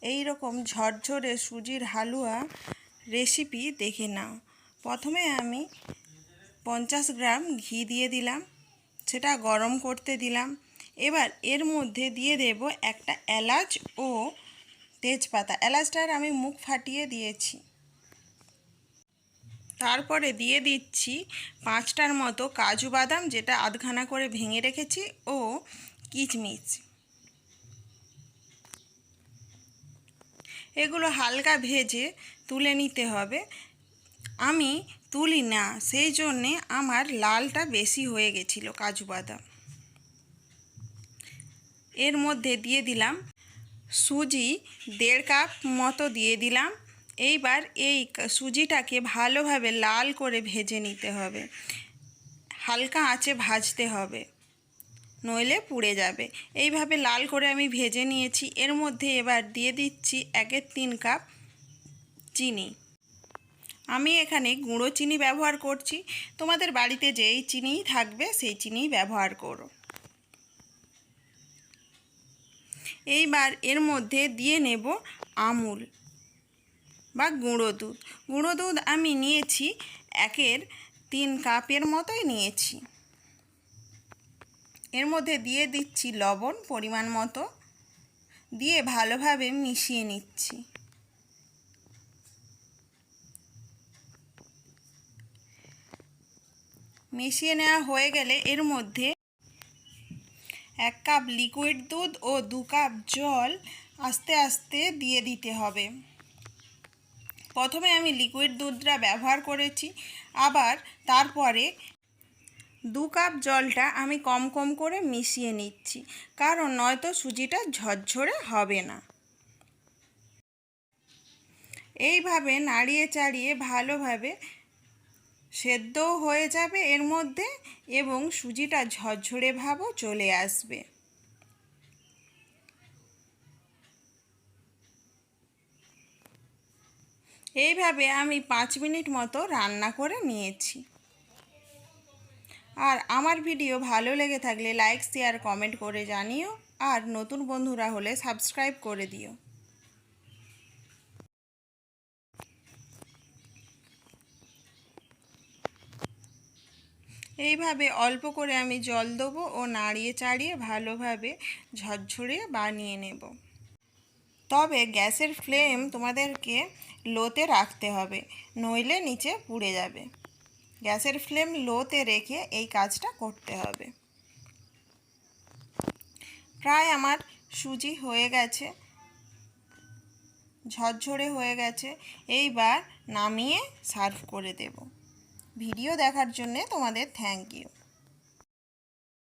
এই রকম ঝরঝরে সুজির হালুয়া রেসিপি দেখে নাও। প্রথমে আমি 50 গ্রাম ঘি দিয়ে দিলাম, সেটা গরম করতে দিলাম। এবার এর মধ্যে দিয়ে দেব একটা এলাচ ও তেজপাতা। এলাচটার আমি মুখ ফাটিয়ে দিয়েছি। তারপরে দিয়ে দিচ্ছি 5টার মতো কাজু বাদাম, যেটা আধখানা করে ভেঙে রেখেছি, ও কিশমিশ। এগুলো হালকা ভেজে তুলে নিতে হবে। আমি তুলি না, সেই জন্যে আমার লালটা বেশি হয়ে গেছিল কাজু বাদাম। এর মধ্যে দিয়ে দিলাম সুজি, 1.5 কাপ মতো দিয়ে দিলাম। এইবার এই সুজিটাকে ভালোভাবে লাল করে ভেজে নিতে হবে, হালকা আঁচে ভাজতে হবে, নইলে পুড়ে যাবে। এইভাবে লাল করে আমি ভেজে নিয়েছি। এর মধ্যে এবার দিয়ে দিচ্ছি 1/3 কাপ চিনি। আমি এখানে গুঁড়ো চিনি ব্যবহার করছি, তোমাদের বাড়িতে যেই চিনি থাকবে সেই চিনি ব্যবহার করো। এইবার এর মধ্যে দিয়ে নেব আমুল বা গুঁড়ো দুধ। গুঁড়ো দুধ আমি নিয়েছি 1/3 কাপের মতোই নিয়েছি। এর মধ্যে দিয়ে দিচ্ছি লবণ পরিমাণ মতো, দিয়ে ভালোভাবে মিশিয়ে নিচ্ছি। মিশিয়ে নেওয়া হয়ে গেলে এর মধ্যে 1 কাপ লিকুইড দুধ ও 2 কাপ জল আস্তে আস্তে দিয়ে দিতে হবে। প্রথমে আমি লিকুইড দুধটা ব্যবহার করেছি, আবার তারপরে 2 কাপ জলটা আমি কম কম করে মিশিয়ে নিচ্ছি, কারণ নয়তো সুজিটা ঝরঝরে হবে না। এইভাবে নাড়িয়ে চাড়িয়ে ভালোভাবে সেদ্ধও হয়ে যাবে এর মধ্যে, এবং সুজিটা ঝরঝরে ভাবও চলে আসবে। এইভাবে আমি 5 মিনিট মতো রান্না করে নিয়েছি। আর আমার ভিডিও ভালো লেগে থাকলে লাইক, শেয়ার, কমেন্ট করে জানিও, আর নতুন বন্ধুরা হলে সাবস্ক্রাইব করে দিও। এইভাবে অল্প করে আমি জল দেবো ও নাড়িয়ে চাড়িয়ে ভালোভাবে ঝরঝরে বানিয়ে নেব। তবে গ্যাসের ফ্লেম তোমাদেরকে লোতে রাখতে হবে, নইলে নিচে পুড়ে যাবে। গ্যাসের ফ্লেম লোতে রেখে এই কাজটা করতে হবে। প্রায় আমার সুজি হয়ে গেছে, ঝরঝরে হয়ে গেছে। এইবার নামিয়ে সার্ভ করে দেব। ভিডিও দেখার জন্যে তোমাদের থ্যাংক ইউ।